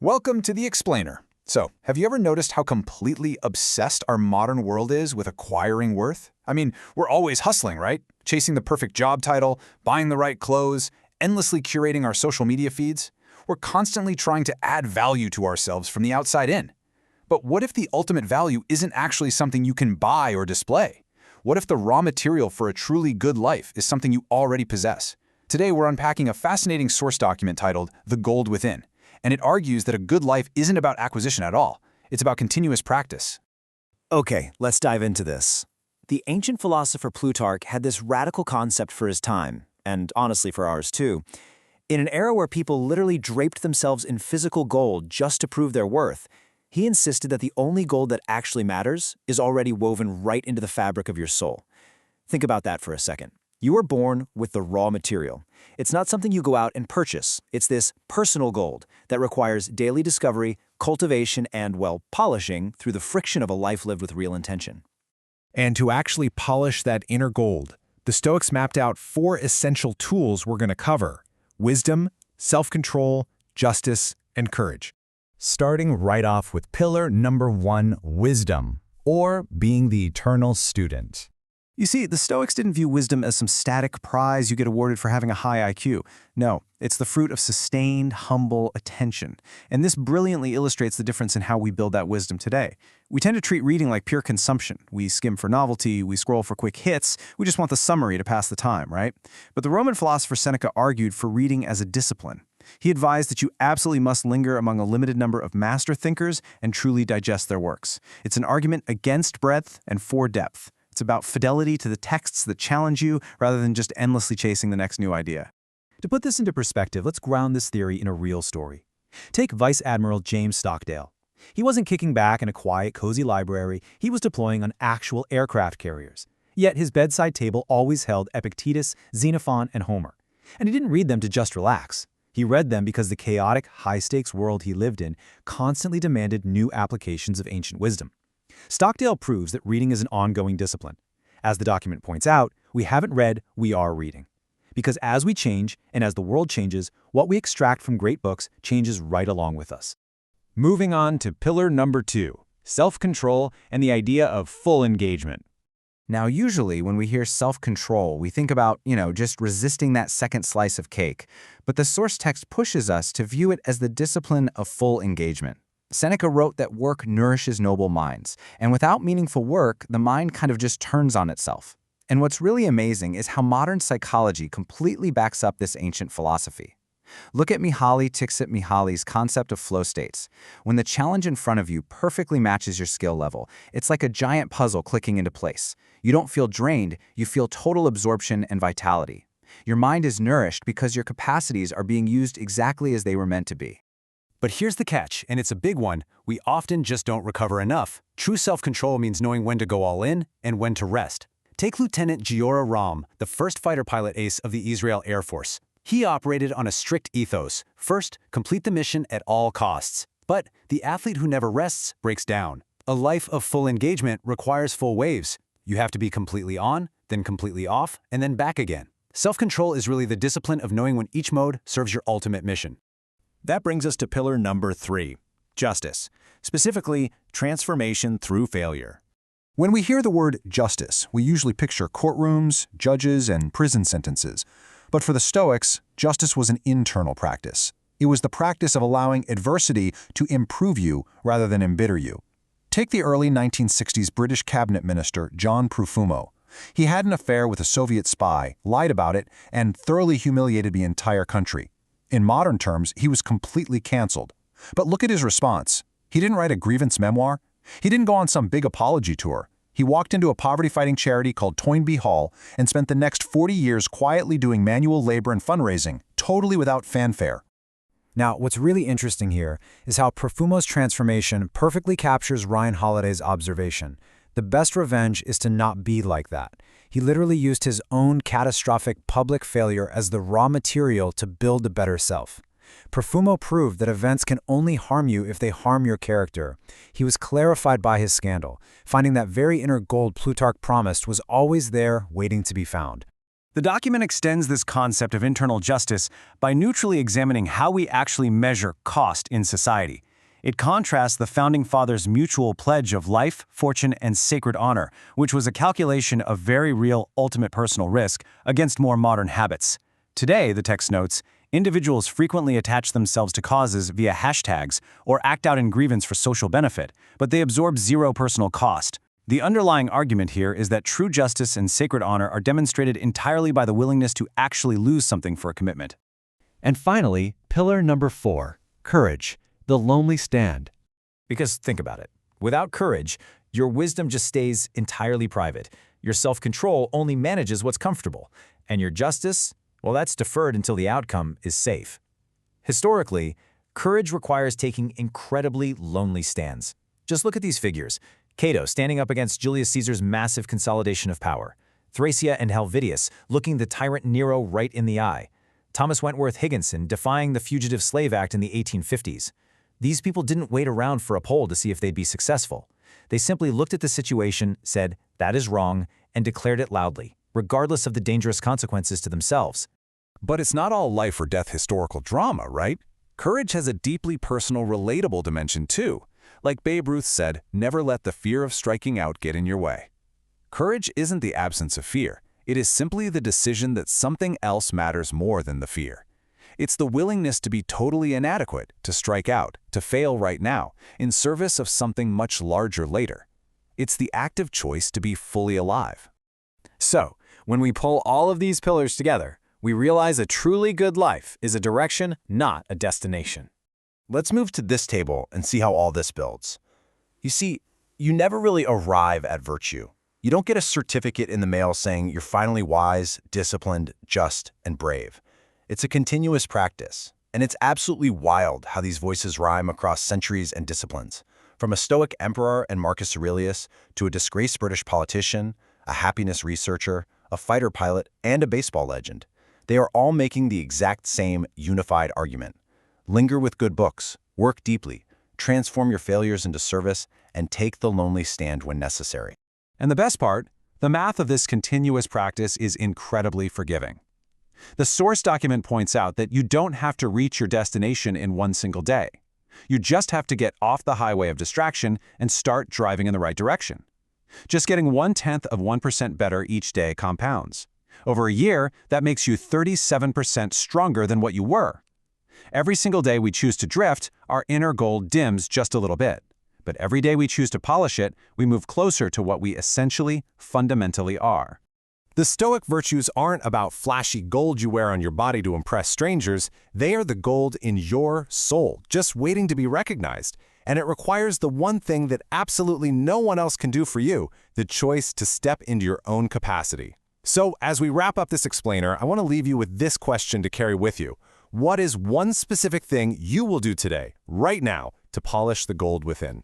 Welcome to The Explainer. So, have you ever noticed how completely obsessed our modern world is with acquiring worth? I mean, we're always hustling, right? Chasing the perfect job title, buying the right clothes, endlessly curating our social media feeds. We're constantly trying to add value to ourselves from the outside in. But what if the ultimate value isn't actually something you can buy or display? What if the raw material for a truly good life is something you already possess? Today, we're unpacking a fascinating source document titled The Gold Within. And it argues that a good life isn't about acquisition at all. It's about continuous practice. Okay, let's dive into this. The ancient philosopher Plutarch had this radical concept for his time, and honestly for ours too. In an era where people literally draped themselves in physical gold just to prove their worth, he insisted that the only gold that actually matters is already woven right into the fabric of your soul. Think about that for a second. You were born with the raw material. It's not something you go out and purchase. It's this personal gold that requires daily discovery, cultivation, and, well, polishing through the friction of a life lived with real intention. And to actually polish that inner gold, the Stoics mapped out 4 essential tools we're going to cover: wisdom, self-control, justice, and courage. Starting right off with pillar number 1, wisdom, or being the eternal student. You see, the Stoics didn't view wisdom as some static prize you get awarded for having a high IQ. No, it's the fruit of sustained, humble attention. And this brilliantly illustrates the difference in how we build that wisdom today. We tend to treat reading like pure consumption. We skim for novelty, we scroll for quick hits, we just want the summary to pass the time, right? But the Roman philosopher Seneca argued for reading as a discipline. He advised that you absolutely must linger among a limited number of master thinkers and truly digest their works. It's an argument against breadth and for depth. It's about fidelity to the texts that challenge you rather than just endlessly chasing the next new idea. To put this into perspective, let's ground this theory in a real story. Take Vice Admiral James Stockdale. He wasn't kicking back in a quiet, cozy library. He was deploying on actual aircraft carriers. Yet his bedside table always held Epictetus, Xenophon, and Homer. And he didn't read them to just relax. He read them because the chaotic, high-stakes world he lived in constantly demanded new applications of ancient wisdom. Stockdale proves that reading is an ongoing discipline. As the document points out, we haven't read, we are reading. Because as we change, and as the world changes, what we extract from great books changes right along with us. Moving on to pillar number 2, self-control and the idea of full engagement. Now, usually when we hear self-control, we think about, just resisting that second slice of cake. But the source text pushes us to view it as the discipline of full engagement. Seneca wrote that work nourishes noble minds, and without meaningful work, the mind kind of just turns on itself. And what's really amazing is how modern psychology completely backs up this ancient philosophy. Look at Mihaly Csikszentmihalyi's concept of flow states. When the challenge in front of you perfectly matches your skill level, it's like a giant puzzle clicking into place. You don't feel drained, you feel total absorption and vitality. Your mind is nourished because your capacities are being used exactly as they were meant to be. But here's the catch, and it's a big one: we often just don't recover enough. True self-control means knowing when to go all in and when to rest. Take Lieutenant Giora Ram, the first fighter pilot ace of the Israel Air Force. He operated on a strict ethos. First, complete the mission at all costs. But the athlete who never rests breaks down. A life of full engagement requires full waves. You have to be completely on, then completely off, and then back again. Self-control is really the discipline of knowing when each mode serves your ultimate mission. That brings us to pillar number 3, justice, specifically transformation through failure. When we hear the word justice, we usually picture courtrooms, judges, and prison sentences. But for the Stoics, justice was an internal practice. It was the practice of allowing adversity to improve you rather than embitter you. Take the early 1960s British cabinet minister John Profumo. He had an affair with a Soviet spy, lied about it, and thoroughly humiliated the entire country. In modern terms, he was completely canceled. But look at his response. He didn't write a grievance memoir. He didn't go on some big apology tour. He walked into a poverty-fighting charity called Toynbee Hall and spent the next 40 years quietly doing manual labor and fundraising, totally without fanfare. Now, what's really interesting here is how Profumo's transformation perfectly captures Ryan Holiday's observation. The best revenge is to not be like that. He literally used his own catastrophic public failure as the raw material to build a better self. Profumo proved that events can only harm you if they harm your character. He was clarified by his scandal, finding that very inner gold Plutarch promised was always there, waiting to be found. The document extends this concept of internal justice by neutrally examining how we actually measure cost in society. It contrasts the Founding Fathers' mutual pledge of life, fortune, and sacred honor, which was a calculation of very real, ultimate personal risk, against more modern habits. Today, the text notes, individuals frequently attach themselves to causes via hashtags or act out in grievance for social benefit, but they absorb zero personal cost. The underlying argument here is that true justice and sacred honor are demonstrated entirely by the willingness to actually lose something for a commitment. And finally, pillar number 4, courage, the lonely stand. Because think about it. Without courage, your wisdom just stays entirely private. Your self-control only manages what's comfortable. And your justice, well, that's deferred until the outcome is safe. Historically, courage requires taking incredibly lonely stands. Just look at these figures. Cato standing up against Julius Caesar's massive consolidation of power. Thrasea and Helvidius looking the tyrant Nero right in the eye. Thomas Wentworth Higginson defying the Fugitive Slave Act in the 1850s. These people didn't wait around for a poll to see if they'd be successful. They simply looked at the situation, said, "That is wrong," and declared it loudly, regardless of the dangerous consequences to themselves. But it's not all life or death historical drama, right? Courage has a deeply personal, relatable dimension too. Like Babe Ruth said, never let the fear of striking out get in your way. Courage isn't the absence of fear. It is simply the decision that something else matters more than the fear. It's the willingness to be totally inadequate, to strike out, to fail right now, in service of something much larger later. It's the active choice to be fully alive. So, when we pull all of these pillars together, we realize a truly good life is a direction, not a destination. Let's move to this table and see how all this builds. You see, you never really arrive at virtue. You don't get a certificate in the mail saying you're finally wise, disciplined, just, and brave. It's a continuous practice, and it's absolutely wild how these voices rhyme across centuries and disciplines. From a Stoic emperor and Marcus Aurelius to a disgraced British politician, a happiness researcher, a fighter pilot, and a baseball legend. They are all making the exact same unified argument. Linger with good books, work deeply, transform your failures into service, and take the lonely stand when necessary. And the best part, the math of this continuous practice is incredibly forgiving. The source document points out that you don't have to reach your destination in one single day. You just have to get off the highway of distraction and start driving in the right direction. Just getting 0.1% better each day compounds. Over a year, that makes you 37% stronger than what you were. Every single day we choose to drift, our inner goal dims just a little bit. But every day we choose to polish it, we move closer to what we essentially, fundamentally are. The Stoic virtues aren't about flashy gold you wear on your body to impress strangers. They are the gold in your soul, just waiting to be recognized. And it requires the one thing that absolutely no one else can do for you, the choice to step into your own capacity. So, as we wrap up this explainer, I want to leave you with this question to carry with you. What is one specific thing you will do today, right now, to polish the gold within?